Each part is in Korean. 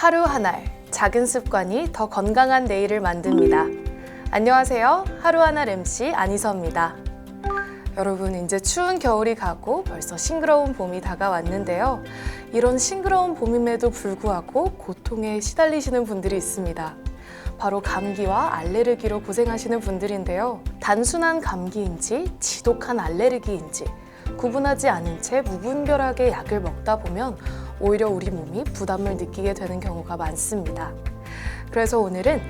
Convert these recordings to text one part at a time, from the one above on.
하루 한 알, 작은 습관이 더 건강한 내일을 만듭니다. 안녕하세요. 하루 한 알 MC 안희서입니다. 여러분, 이제 추운 겨울이 가고 벌써 싱그러운 봄이 다가왔는데요. 이런 싱그러운 봄임에도 불구하고 고통에 시달리시는 분들이 있습니다. 바로 감기와 알레르기로 고생하시는 분들인데요. 단순한 감기인지 지독한 알레르기인지 구분하지 않은 채 무분별하게 약을 먹다 보면 오히려 우리 몸이 부담을 느끼게 되는 경우가 많습니다. 그래서 오늘은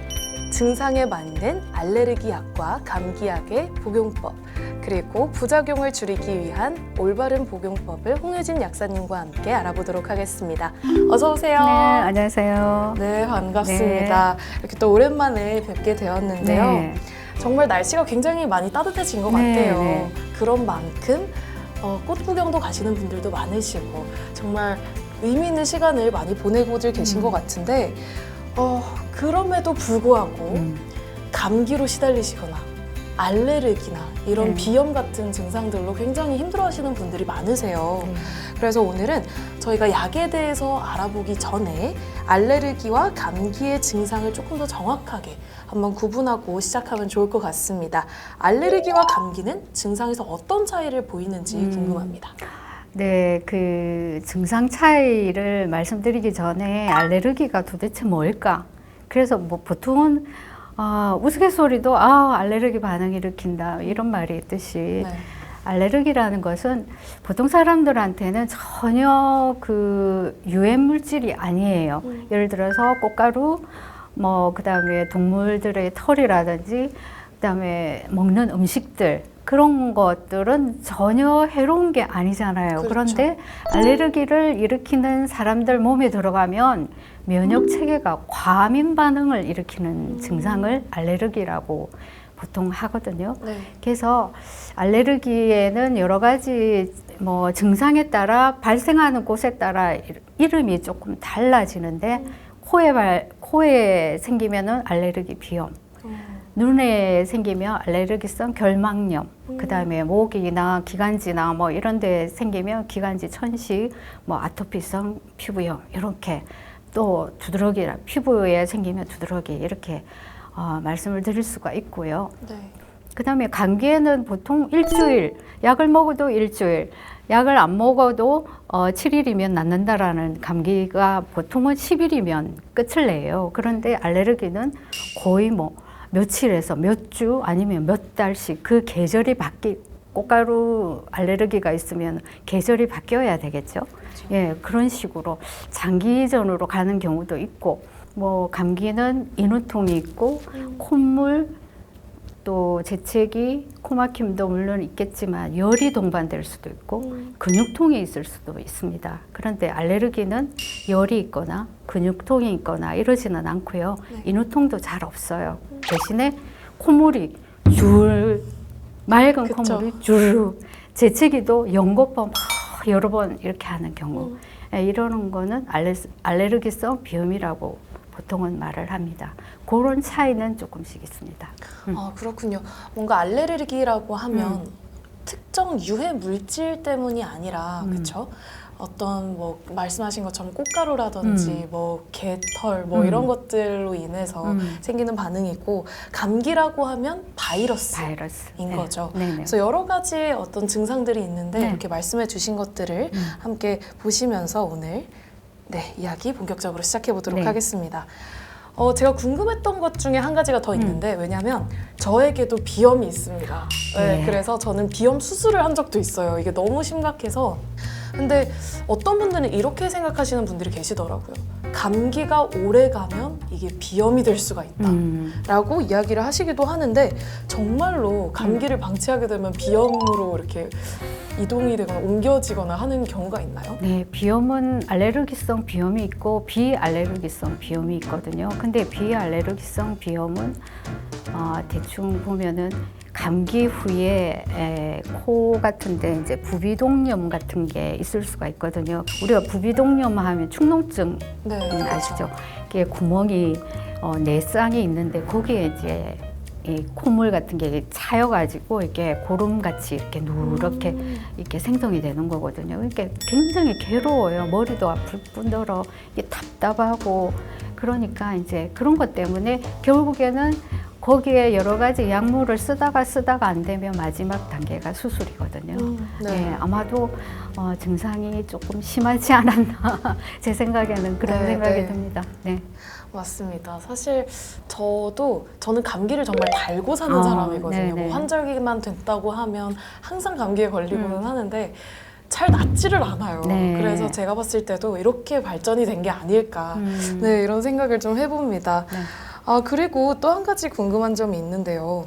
증상에 맞는 알레르기 약과 감기 약의 복용법, 그리고 부작용을 줄이기 위한 올바른 복용법을 홍유진 약사님과 함께 알아보도록 하겠습니다. 어서 오세요. 네, 안녕하세요. 네, 반갑습니다. 이렇게 또 오랜만에 뵙게 되었는데요. 네. 정말 날씨가 굉장히 많이 따뜻해진 것 네, 같아요. 네. 그런 만큼 꽃 구경도 가시는 분들도 많으시고 정말 의미 있는 시간을 많이 보내고들 계신 것 같은데 그럼에도 불구하고 감기로 시달리시거나 알레르기나 이런 비염 같은 증상들로 굉장히 힘들어하시는 분들이 많으세요. 그래서 오늘은 저희가 약에 대해서 알아보기 전에 알레르기와 감기의 증상을 조금 더 정확하게 한번 구분하고 시작하면 좋을 것 같습니다. 알레르기와 감기는 증상에서 어떤 차이를 보이는지 궁금합니다. 네, 그 증상 차이를 말씀드리기 전에 알레르기가 도대체 뭘까? 그래서 뭐 보통은 우스갯소리도 알레르기 반응 일으킨다 이런 말이 있듯이 네. 알레르기라는 것은 보통 사람들한테는 전혀 그 유해 물질이 아니에요. 예를 들어서 꽃가루, 그다음에 동물들의 털이라든지, 그다음에 먹는 음식들, 그런 것들은 전혀 해로운 게 아니잖아요. 그렇죠. 그런데 알레르기를 일으키는 사람들 몸에 들어가면 면역 체계가 과민 반응을 일으키는 증상을 알레르기라고 보통 하거든요. 네. 그래서 알레르기에는 여러 가지 증상에 따라 발생하는 곳에 따라 이름이 조금 달라지는데 코에 생기면은 알레르기 비염, 눈에 생기면 알레르기성 결막염, 그다음에 목이나 기관지나 이런 데 생기면 기관지 천식, 아토피성 피부염, 이렇게 또 두드러기, 피부에 생기면 두드러기, 이렇게 말씀을 드릴 수가 있고요. 네. 그다음에 감기에는 보통 일주일, 약을 먹어도 일주일, 약을 안 먹어도 7일이면 낫는다라는 감기가 보통은 10일이면 끝을 내요. 그런데 알레르기는 거의 며칠에서 몇 주 아니면 몇 달씩 그 계절이 꽃가루 알레르기가 있으면 계절이 바뀌어야 되겠죠. 그렇죠. 예, 그런 식으로 장기전으로 가는 경우도 있고, 감기는 인후통이 있고, 콧물, 또 재채기, 코막힘도 물론 있겠지만 열이 동반될 수도 있고 근육통이 있을 수도 있습니다. 그런데 알레르기는 열이 있거나 근육통이 있거나 이러지는 않고요. 인후통도 잘 없어요. 대신에 콧물이 맑은 그쵸. 콧물이 주르륵, 재채기도 연거번 여러 번 이렇게 하는 경우, 이러는 거는 알레르기성 비염이라고 보통은 말을 합니다. 그런 차이는 조금씩 있습니다. 그렇군요. 뭔가 알레르기라고 하면 특정 유해 물질 때문이 아니라 그렇죠? 어떤 말씀하신 것처럼 꽃가루라든지 개털 이런 것들로 인해서 생기는 반응이고, 감기라고 하면 바이러스인 거죠. 네네. 그래서 여러 가지 어떤 증상들이 있는데 네. 이렇게 말씀해 주신 것들을 함께 보시면서 오늘 이야기 본격적으로 시작해 보도록 하겠습니다. 제가 궁금했던 것 중에 한 가지가 더 있는데, 왜냐하면 저에게도 비염이 있습니다. 네, 그래서 저는 비염 수술을 한 적도 있어요. 이게 너무 심각해서. 근데 어떤 분들은 이렇게 생각하시는 분들이 계시더라고요. 감기가 오래 가면 이게 비염이 될 수가 있다 라고 이야기를 하시기도 하는데, 정말로 감기를 방치하게 되면 비염으로 이렇게 이동이 되거나 옮겨지거나 하는 경우가 있나요? 네, 비염은 알레르기성 비염이 있고 비알레르기성 비염이 있거든요. 근데 비알레르기성 비염은 대충 보면은 감기 후에 코 같은데 이제 부비동염 같은 게 있을 수가 있거든요. 우리가 부비동염 하면 축농증 아시죠? 이게 구멍이 내쌍이 있는데 거기에 이제 이 콧물 같은 게 차여가지고 이렇게 고름같이 이렇게 누렇게 이렇게 생성이 되는 거거든요. 이게 굉장히 괴로워요. 머리도 아플 뿐더러 이게 답답하고 그러니까 이제 그런 것 때문에 결국에는 거기에 여러 가지 약물을 쓰다가 안 되면 마지막 단계가 수술이거든요. 네. 아마도 증상이 조금 심하지 않았나 제 생각에는 그런 네, 생각이 네. 듭니다. 네. 맞습니다. 사실 저는 감기를 정말 달고 사는 사람이거든요. 네네. 뭐 환절기만 됐다고 하면 항상 감기에 걸리고는 하는데 잘 낫지를 않아요. 네. 그래서 제가 봤을 때도 이렇게 발전이 된 게 아닐까. 네, 이런 생각을 좀 해봅니다. 네. 아, 그리고 또 한 가지 궁금한 점이 있는데요.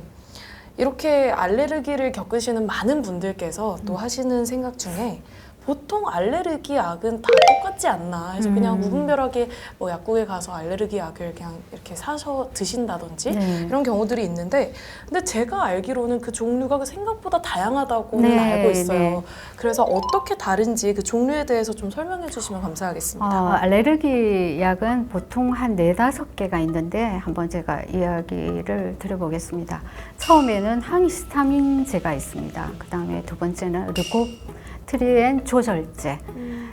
이렇게 알레르기를 겪으시는 많은 분들께서 또 하시는 생각 중에 보통 알레르기 약은 다 똑같지 않나 해서 그냥 무분별하게 뭐 약국에 가서 알레르기 약을 그냥 이렇게 사서 드신다든지 네. 이런 경우들이 있는데, 근데 제가 알기로는 그 종류가 생각보다 다양하다고는 네, 알고 있어요. 네. 그래서 어떻게 다른지 그 종류에 대해서 좀 설명해 주시면 감사하겠습니다. 알레르기 약은 보통 한 4-5개가 있는데 한번 제가 이야기를 드려보겠습니다. 처음에는 항히스타민제가 있습니다. 그 다음에 두 번째는 르코트리엔 조절제,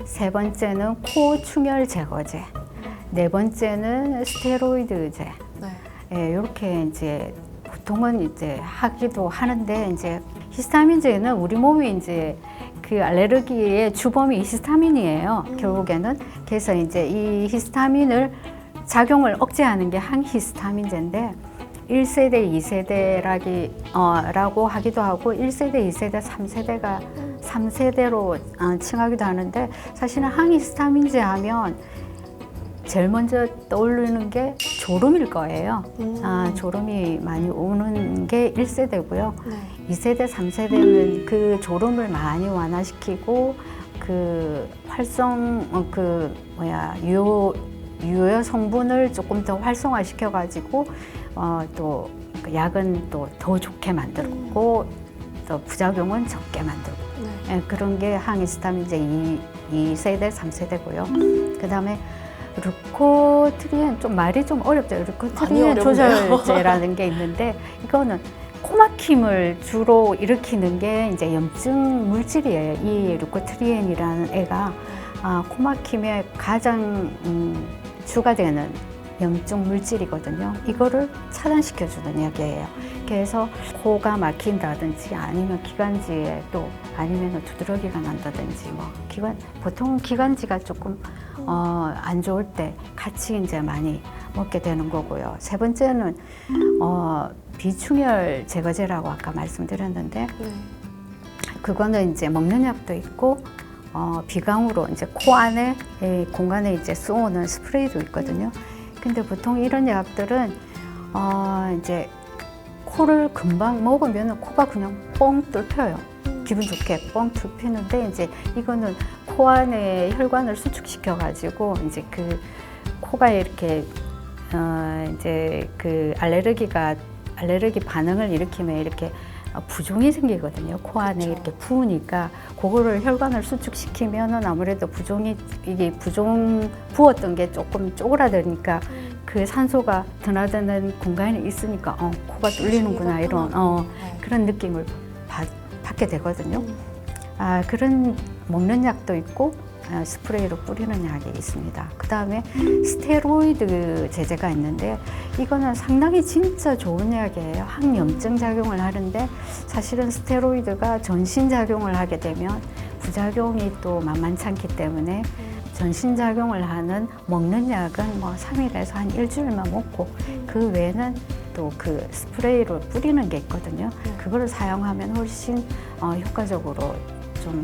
세 번째는 코 충혈 제거제, 네 번째는 스테로이드제. 네. 예, 이렇게 이제 보통은 이제 하기도 하는데, 이제 히스타민제는 우리 몸이 이제 그 알레르기의 주범이 히스타민이에요. 결국에는. 그래서 이제 이 히스타민을 작용을 억제하는 게 항히스타민제인데, 1세대, 2세대라고 하기도 하고 1세대, 2세대, 3세대가 3세대로 칭하기도 하는데, 사실은 항히스타민제 하면 제일 먼저 떠오르는 게 졸음일 거예요. 졸음이 많이 오는 게 1세대고요. 네. 2세대, 3세대는 그 졸음을 많이 완화시키고 그 유효 성분을 조금 더 활성화시켜 가지고 또 그 약은 또 더 좋게 만들고 또 부작용은 적게 만들고 네. 그런 게 항히스타민제 2세대, 3세대고요. 그 다음에 르코트리엔, 좀 말이 좀 어렵죠. 많이 르코트리엔 어렵네요. 조절제라는 게 있는데, 이거는 코막힘을 주로 일으키는 게 이제 염증 물질이에요. 이 르코트리엔이라는 애가 코막힘에 가장 주가 되는 염증 물질이거든요. 이거를 차단시켜주는 약이에요. 그래서 코가 막힌다든지 아니면 기관지에 또 아니면 두드러기가 난다든지 보통 기관지가 조금 안 좋을 때 같이 이제 많이 먹게 되는 거고요. 세 번째는 비충혈 제거제라고 아까 말씀드렸는데, 네. 그거는 이제 먹는 약도 있고 비강으로 이제 코 안에 공간에 이제 쏘는 스프레이도 있거든요. 근데 보통 이런 약들은 이제 코를 금방 먹으면 코가 그냥 뻥 뚫혀요. 기분 좋게 뻥 뚫히는데, 이제 이거는 코 안에 혈관을 수축시켜 가지고 이제 그 코가 이렇게 이제 그 알레르기 반응을 일으키면 이렇게 부종이 생기거든요. 코 안에 그렇죠. 이렇게 부으니까 그거를 혈관을 수축시키면은 아무래도 부종 부었던 게 조금 쪼그라드니까 그 산소가 드나드는 공간이 있으니까 코가 뚫리는구나 이런 네. 그런 느낌을 받게 되거든요. 그런 먹는 약도 있고 스프레이로 뿌리는 약이 있습니다. 그 다음에 스테로이드 제제가 있는데, 이거는 상당히 진짜 좋은 약이에요. 항염증 작용을 하는데, 사실은 스테로이드가 전신 작용을 하게 되면 부작용이 또 만만치 않기 때문에 전신 작용을 하는 먹는 약은 뭐 3일에서 한 일주일만 먹고, 그 외에는 또 그 스프레이로 뿌리는 게 있거든요. 그거를 사용하면 훨씬 효과적으로 좀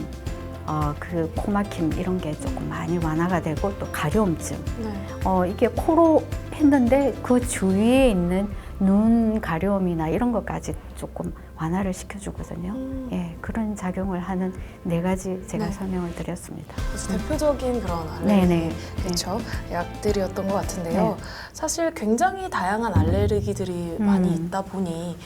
그 코막힘 이런 게 조금 많이 완화가 되고, 또 가려움증. 네. 이게 코로 했는데 그 주위에 있는 눈 가려움이나 이런 것까지 조금 완화를 시켜주거든요. 예, 그런 작용을 하는 4가지 제가 네. 설명을 드렸습니다. 아주 대표적인 그런 네네. 알레르기 그렇죠. 약들이었던 것 같은데요. 네. 사실 굉장히 다양한 알레르기들이 많이 있다 보니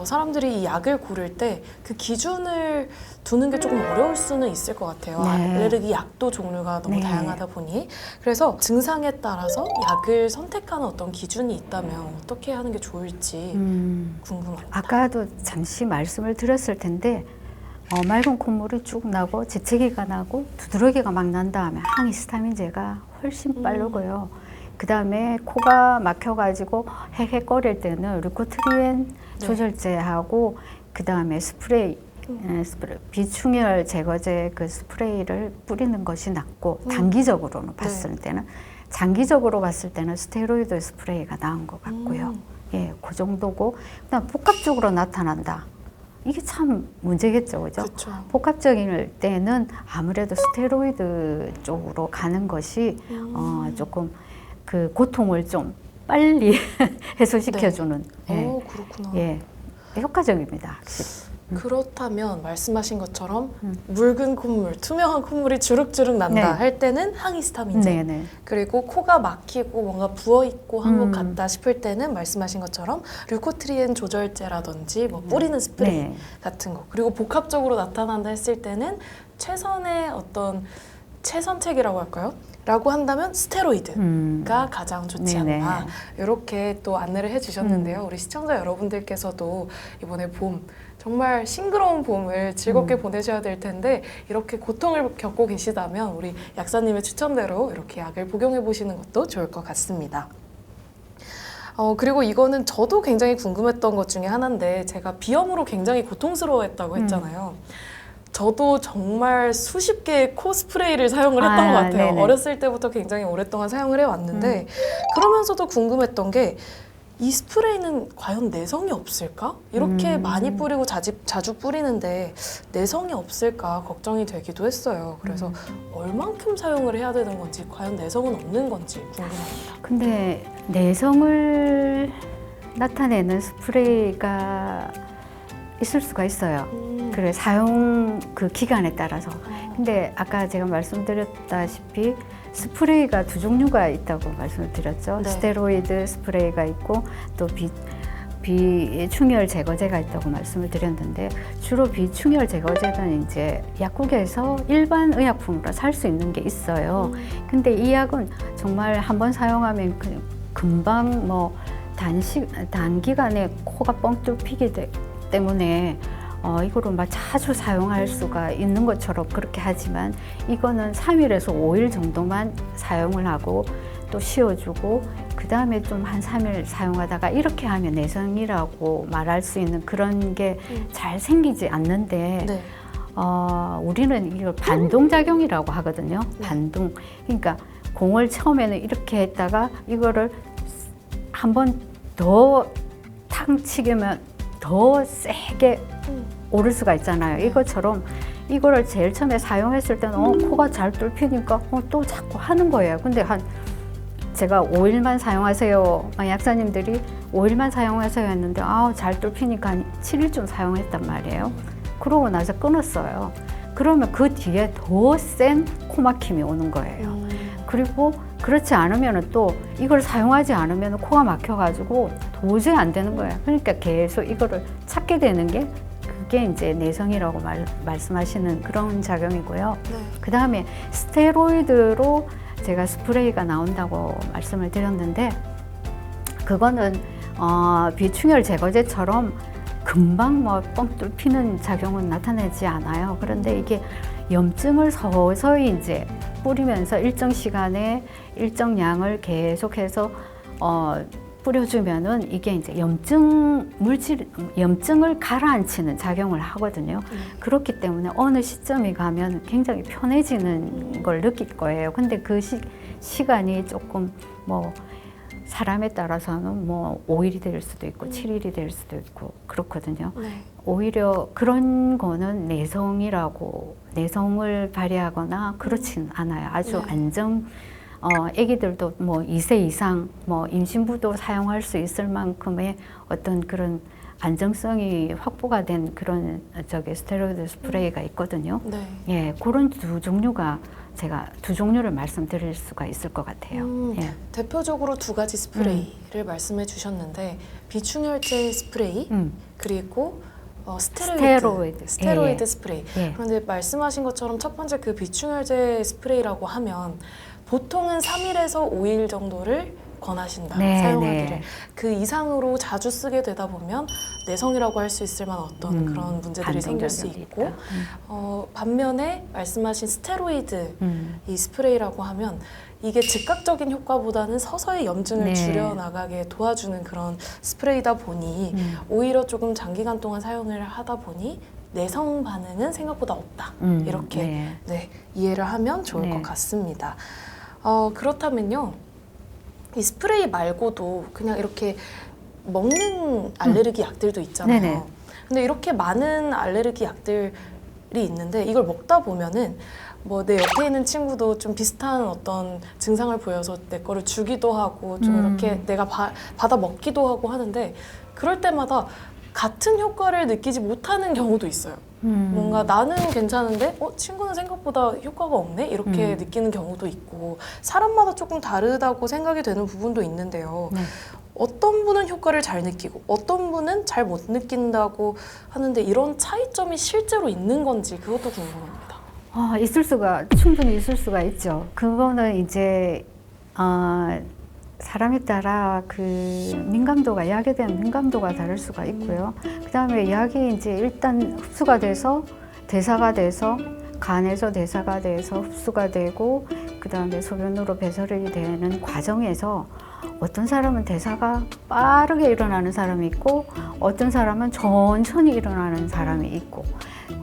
사람들이 이 약을 고를 때 그 기준을 두는 게 조금 어려울 수는 있을 것 같아요. 네. 알레르기 약도 종류가 너무 네. 다양하다 보니. 그래서 증상에 따라서 약을 선택하는 어떤 기준이 있다면 어떻게 하는 게 좋을지 궁금합니다. 아까도 잠시 말씀을 드렸을 텐데, 맑은 콧물이 쭉 나고 재채기가 나고 두드러기가 막 난 다음에 항히스타민제가 훨씬 빠르고요. 그 다음에 코가 막혀가지고 헥헥거릴 때는 류코트리엔 네. 조절제하고 그 다음에 스프레이, 비충혈 제거제 그 스프레이를 뿌리는 것이 낫고 단기적으로는 봤을 때는 장기적으로 봤을 때는 스테로이드 스프레이가 나은 것 같고요. 예, 그 정도고 그다음 복합적으로 나타난다. 이게 참 문제겠죠, 그죠? 그렇죠. 복합적일 때는 아무래도 스테로이드 쪽으로 가는 것이 조금 그 고통을 좀 빨리 해소시켜주는 오, 그렇구나. 예, 효과적입니다, 확실히. 그렇다면 말씀하신 것처럼 묽은 콧물, 투명한 콧물이 주룩주룩 난다 네. 할 때는 항히스타민제. 네네. 그리고 코가 막히고 뭔가 부어있고 한 것 같다 싶을 때는 말씀하신 것처럼 류코트리엔 조절제라든지 뭐 뿌리는 스프레이 네. 같은 거. 그리고 복합적으로 나타난다 했을 때는 최선의 어떤 최선책이라고 할까요? 라고 한다면 스테로이드가 가장 좋지 네네. 않나 이렇게 또 안내를 해주셨는데요. 우리 시청자 여러분들께서도 이번에 봄 정말 싱그러운 봄을 즐겁게 보내셔야 될 텐데 이렇게 고통을 겪고 계시다면 우리 약사님의 추천대로 이렇게 약을 복용해 보시는 것도 좋을 것 같습니다. 그리고 이거는 저도 굉장히 궁금했던 것 중에 하나인데 제가 비염으로 굉장히 고통스러워했다고 했잖아요. 저도 정말 수십 개의 코 스프레이를 사용을 했던 것 같아요. 네네. 어렸을 때부터 굉장히 오랫동안 사용을 해왔는데 그러면서도 궁금했던 게 이 스프레이는 과연 내성이 없을까? 이렇게 많이 뿌리고 자주 뿌리는데 내성이 없을까 걱정이 되기도 했어요. 그래서 얼만큼 사용을 해야 되는 건지 과연 내성은 없는 건지 궁금합니다. 근데 내성을 나타내는 스프레이가 있을 수가 있어요. 그래 사용 그 기간에 따라서. 근데 아까 제가 말씀드렸다시피 스프레이가 두 종류가 있다고 말씀을 드렸죠. 네. 스테로이드 스프레이가 있고 또 비충혈 제거제가 있다고 말씀을 드렸는데 주로 비충혈 제거제는 이제 약국에서 일반 의약품으로 살 수 있는 게 있어요. 근데 이 약은 정말 한번 사용하면 금방 뭐 단기간에 코가 뻥 뚫히기 때문에 이거를 막 자주 사용할 수가 있는 것처럼 그렇게 하지만 이거는 3일에서 5일 정도만 사용을 하고 또 쉬어주고 그 다음에 좀 한 3일 사용하다가 이렇게 하면 내성이라고 말할 수 있는 그런 게 잘 생기지 않는데 네. 우리는 이걸 반동작용이라고 하거든요. 네. 반동. 그러니까 공을 처음에는 이렇게 했다가 이거를 한 번 더 탕 치기면 더 세게 오를 수가 있잖아요. 이것처럼 이거를 제일 처음에 사용했을 때는 코가 잘 뚫히니까 또 자꾸 하는 거예요. 근데 제가 5일만 사용하세요. 약사님들이 5일만 사용하세요 했는데 잘 뚫히니까 한 7일쯤 사용했단 말이에요. 그러고 나서 끊었어요. 그러면 그 뒤에 더 센 코막힘이 오는 거예요. 그리고 그렇지 않으면 또 이걸 사용하지 않으면 코가 막혀가지고 도저히 안 되는 거예요. 그러니까 계속 이거를 찾게 되는 게 그게 이제 내성이라고 말씀하시는 그런 작용이고요. 네. 그 다음에 스테로이드로 제가 스프레이가 나온다고 말씀을 드렸는데 그거는 비충혈 제거제처럼 금방 뭐 뻥 뚫히는 작용은 나타내지 않아요. 그런데 이게 염증을 서서히 이제 뿌리면서 일정 시간에 일정 양을 계속해서 뿌려주면은 이게 이제 염증을 가라앉히는 작용을 하거든요. 그렇기 때문에 어느 시점에 가면 굉장히 편해지는 걸 느낄 거예요. 근데 그 시간이 조금 뭐 사람에 따라서는 뭐 5일이 될 수도 있고 7일이 될 수도 있고 그렇거든요. 네. 오히려 그런 거는 내성을 발휘하거나 그렇진 않아요. 아주 네. 아기들도 뭐 2세 이상 뭐 임신부도 사용할 수 있을 만큼의 어떤 그런 안정성이 확보가 된 그런 스테로이드 스프레이가 있거든요. 네. 예, 그런 제가 두 종류를 말씀드릴 수가 있을 것 같아요. 예. 대표적으로 두 가지 스프레이를 말씀해 주셨는데 비충혈제 스프레이 그리고 스테로이드 예. 스프레이. 예. 그런데 말씀하신 것처럼 첫 번째 그 비충혈제 스프레이라고 하면 보통은 3일에서 5일 정도를 권하신다. 네, 사용하기를. 네. 그 이상으로 자주 쓰게 되다 보면 내성이라고 할 수 있을 만한 어떤 그런 문제들이 생길 수 있고 반면에 말씀하신 스테로이드 이 스프레이라고 하면 이게 즉각적인 효과보다는 서서히 염증을 네. 줄여나가게 도와주는 그런 스프레이다 보니 오히려 조금 장기간 동안 사용을 하다 보니 내성 반응은 생각보다 없다. 이렇게 네. 네, 이해를 하면 좋을 네. 것 같습니다. 그렇다면요. 이 스프레이 말고도 그냥 이렇게 먹는 알레르기 약들도 있잖아요. 네네. 근데 이렇게 많은 알레르기 약들이 있는데 이걸 먹다 보면은 뭐 내 옆에 있는 친구도 좀 비슷한 어떤 증상을 보여서 내 거를 주기도 하고 좀 이렇게 내가 받아 먹기도 하고 하는데 그럴 때마다 같은 효과를 느끼지 못하는 경우도 있어요. 뭔가 나는 괜찮은데 친구는 생각보다 효과가 없네? 이렇게 느끼는 경우도 있고 사람마다 조금 다르다고 생각이 되는 부분도 있는데요. 네. 어떤 분은 효과를 잘 느끼고 어떤 분은 잘 못 느낀다고 하는데 이런 차이점이 실제로 있는 건지 그것도 궁금합니다. 충분히 있을 수가 있죠. 그거는 이제 사람에 따라 그 민감도가, 약에 대한 민감도가 다를 수가 있고요. 그 다음에 약이 이제 일단 흡수가 돼서 대사가 돼서 간에서 대사가 돼서 흡수가 되고 그 다음에 소변으로 배설이 되는 과정에서 어떤 사람은 대사가 빠르게 일어나는 사람이 있고 어떤 사람은 천천히 일어나는 사람이 있고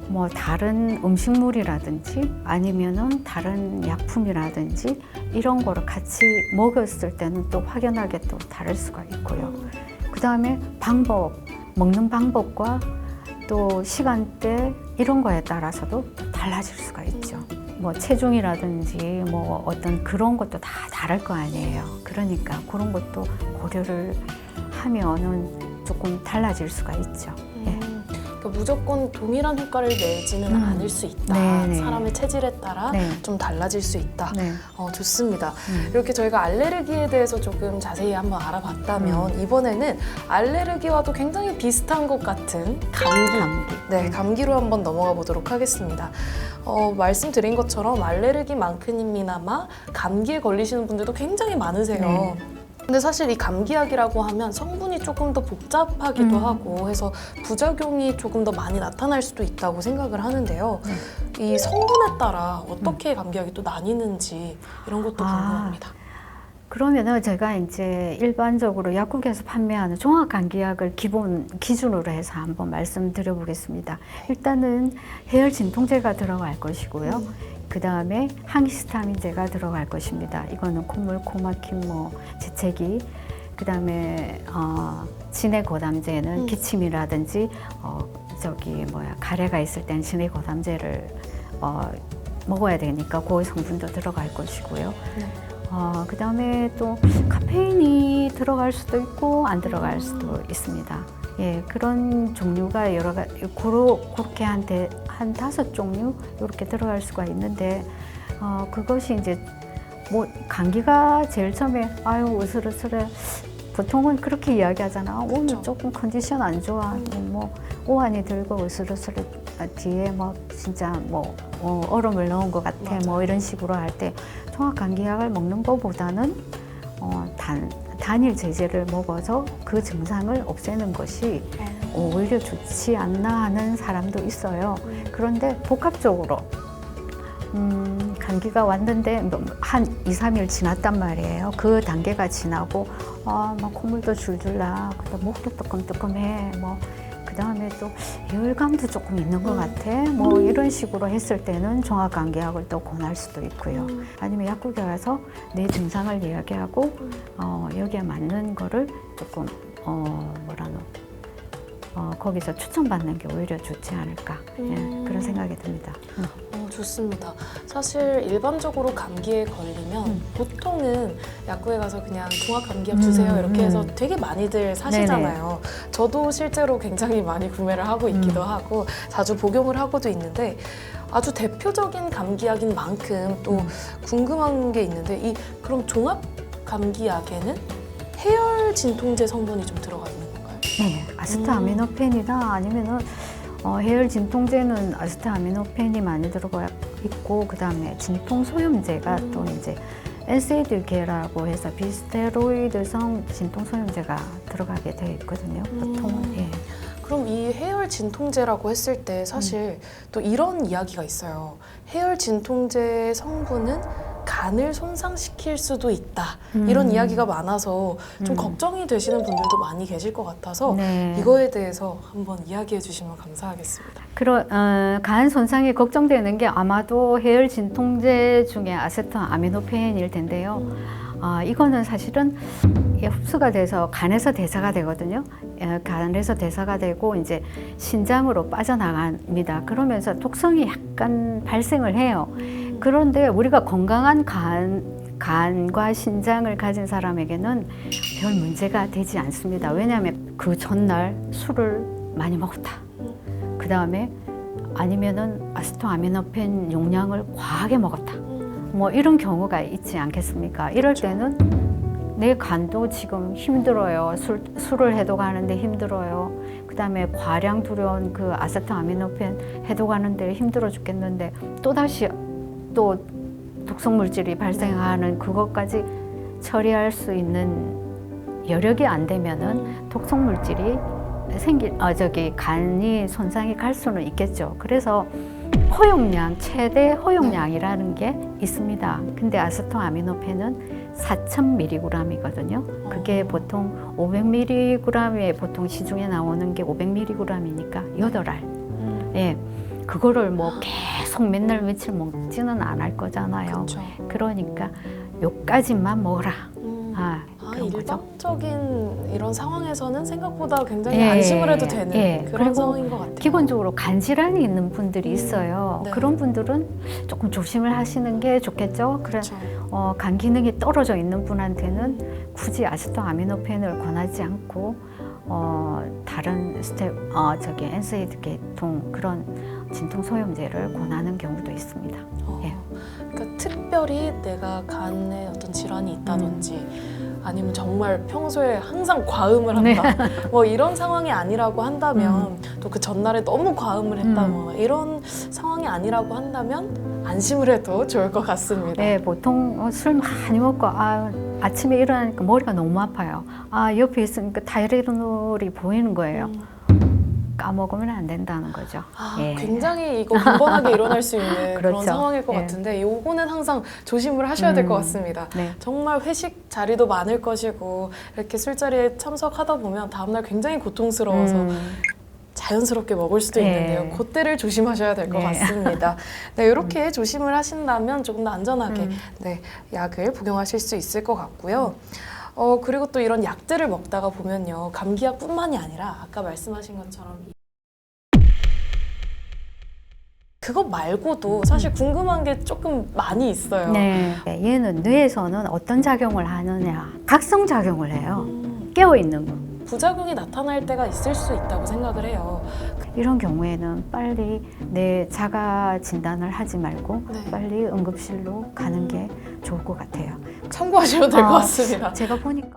뭐 다른 음식물이라든지 아니면은 다른 약품이라든지 이런 거를 같이 먹었을 때는 또 확연하게 또 다를 수가 있고요. 그 다음에 먹는 방법과 또 시간대 이런 거에 따라서도 달라질 수가 있죠. 뭐 체중이라든지 뭐 어떤 그런 것도 다 다를 거 아니에요. 그러니까 그런 것도 고려를 하면은 조금 달라질 수가 있죠. 예. 그러니까 무조건 동일한 효과를 내지는 않을 수 있다. 네네. 사람의 체질에 따라 네. 좀 달라질 수 있다. 네. 좋습니다. 이렇게 저희가 알레르기에 대해서 조금 자세히 한번 알아봤다면 이번에는 알레르기와도 굉장히 비슷한 것 같은 감기. 네, 감기로 한번 넘어가 보도록 하겠습니다. 말씀드린 것처럼 알레르기만큼이나마 감기에 걸리시는 분들도 굉장히 많으세요. 네. 근데 사실 이 감기약이라고 하면 성분이 조금 더 복잡하기도 하고 해서 부작용이 조금 더 많이 나타날 수도 있다고 생각을 하는데요. 이 성분에 따라 어떻게 감기약이 또 나뉘는지 이런 것도 궁금합니다. 그러면은 제가 이제 일반적으로 약국에서 판매하는 종합 감기약을 기준으로 해서 한번 말씀드려 보겠습니다. 일단은 해열 진통제가 들어갈 것이고요. 그 다음에 항히스타민제가 들어갈 것입니다. 이거는 콧물, 코막힘, 재채기. 그 다음에 진해고담제는 기침이라든지 가래가 있을 때는 진해고담제를 먹어야 되니까 그 성분도 들어갈 것이고요. 그 다음에 또 카페인이 들어갈 수도 있고 안 들어갈 수도 있습니다. 예, 그런 종류가 여러 가지, 그렇게 한 5종류 이렇게 들어갈 수가 있는데, 그것이 이제 뭐 감기가 제일 처음에 아유 으슬으슬해. 보통은 그렇게 이야기하잖아. 오늘 조금 컨디션 안 좋아. 뭐 오한이 들고 으슬으슬해. 뒤에 뭐 진짜 얼음을 넣은 것 같아. 맞아. 뭐 이런 식으로 할 때 종합 감기약을 먹는 것보다는 단일 제제를 먹어서 그 증상을 없애는 것이 오히려 좋지 않나 하는 사람도 있어요. 그런데 복합적으로 감기가 왔는데 한 2, 3일 지났단 말이에요. 그 단계가 지나고 막 콧물도 줄줄 나, 그다음 목도 뜨끔뜨끔해, 그 다음에 또 열감도 조금 있는 것 같아. 이런 식으로 했을 때는 종합감기약을 또 권할 수도 있고요. 아니면 약국에 가서 내 증상을 이야기하고 여기에 맞는 거를 조금 거기서 추천받는 게 오히려 좋지 않을까 그런 생각이 듭니다. 좋습니다. 사실 일반적으로 감기에 걸리면 보통은 약국에 가서 그냥 종합감기약 주세요 이렇게 해서 되게 많이들 사시잖아요. 저도 실제로 굉장히 많이 구매를 하고 있기도 하고 자주 복용을 하고도 있는데 아주 대표적인 감기약인 만큼 또 궁금한 게 있는데 그럼 종합감기약에는 해열 진통제 성분이 좀 들어가 있는 건가요? 네, 아세트아미노펜이나 아니면은 해열 진통제는 아세트아미노펜이 많이 들어가 있고, 그 다음에 진통 소염제가 또 이제 NSAID계라고 해서 비스테로이드성 진통소염제가 들어가게 되어 있거든요. 보통은. 예. 그럼 이 해열 진통제라고 했을 때 사실 또 이런 이야기가 있어요. 해열 진통제의 성분은 간을 손상시킬 수도 있다. 이런 이야기가 많아서 좀 걱정이 되시는 분들도 많이 계실 것 같아서 네. 이거에 대해서 한번 이야기해 주시면 감사하겠습니다. 간 손상이 걱정되는 게 아마도 해열 진통제 중에 아세토아미노펜일 텐데요. 이거는 사실은 흡수가 돼서 간에서 대사가 되거든요. 간에서 대사가 되고 이제 신장으로 빠져나갑니다. 그러면서 독성이 약간 발생을 해요. 그런데 우리가 건강한 간과 신장을 가진 사람에게는 별 문제가 되지 않습니다. 왜냐하면 그 전날 술을 많이 먹었다. 그 다음에 아니면은 아세토아미노펜 용량을 과하게 먹었다. 뭐 이런 경우가 있지 않겠습니까? 이럴 때는 내 간도 지금 힘들어요. 술을 해독하는데 힘들어요. 그 다음에 과량 들여온 그 아세토아미노펜 해독하는데 힘들어 죽겠는데 또다시 또 독성 물질이 발생하는 그것까지 처리할 수 있는 여력이 안 되면은 독성 물질이 간이 손상이 갈 수는 있겠죠. 그래서 허용량, 최대 허용량이라는 게 있습니다. 근데 아세토아미노펜은 4,000mg이거든요. 그게 보통 500mg에 보통 시중에 나오는 게 500mg이니까 8알. 예. 그거를 뭐 계속 맨날 며칠 먹지는 않을 거잖아요. 그렇죠. 그러니까 요까지만 먹어라. 그런 거죠. 일반적인 이런 상황에서는 생각보다 굉장히 예, 안심을 해도 되는 예. 그런 그리고 상황인 것 같아요. 기본적으로 간 질환이 있는 분들이 있어요. 네. 그런 분들은 조금 조심을 하시는 게 좋겠죠. 그렇죠. 간 기능이 떨어져 있는 분한테는 굳이 아세토아미노펜을 권하지 않고 다른 NSAID 계통 그런 진통 소염제를 권하는 경우도 있습니다. 예. 그러니까 특별히 내가 간에 어떤 질환이 있다든지 아니면 정말 평소에 항상 과음을 한다 뭐 이런 상황이 아니라고 한다면 또 그 전날에 너무 과음을 했다 뭐 이런 상황이 아니라고 한다면 안심을 해도 좋을 것 같습니다. 네, 보통 술 많이 먹고 아침에 일어나니까 머리가 너무 아파요. 옆에 있으니까 타이레놀이 보이는 거예요. 까먹으면 안 된다는 거죠. 예. 굉장히 이거 빈번하게 일어날 수 있는 그런 그렇죠. 상황일 것 예. 같은데 요거는 항상 조심을 하셔야 될 것 같습니다. 네. 정말 회식 자리도 많을 것이고 이렇게 술자리에 참석하다 보면 다음날 굉장히 고통스러워서 자연스럽게 먹을 수도 네. 있는데요. 그때를 조심하셔야 될 것 네. 같습니다. 네, 이렇게 조심을 하신다면 조금 더 안전하게 약을 복용하실 수 있을 것 같고요. 그리고 또 이런 약들을 먹다가 보면요. 감기약뿐만이 아니라 아까 말씀하신 것처럼 그것 말고도 사실 궁금한 게 조금 많이 있어요. 네. 얘는 뇌에서는 어떤 작용을 하느냐. 각성 작용을 해요. 깨어있는 거. 부작용이 나타날 때가 있을 수 있다고 생각을 해요. 이런 경우에는 빨리 내 자가 진단을 하지 말고 빨리 응급실로 가는 게 좋을 것 같아요. 참고하시면 될 것 같습니다. 제가 보니까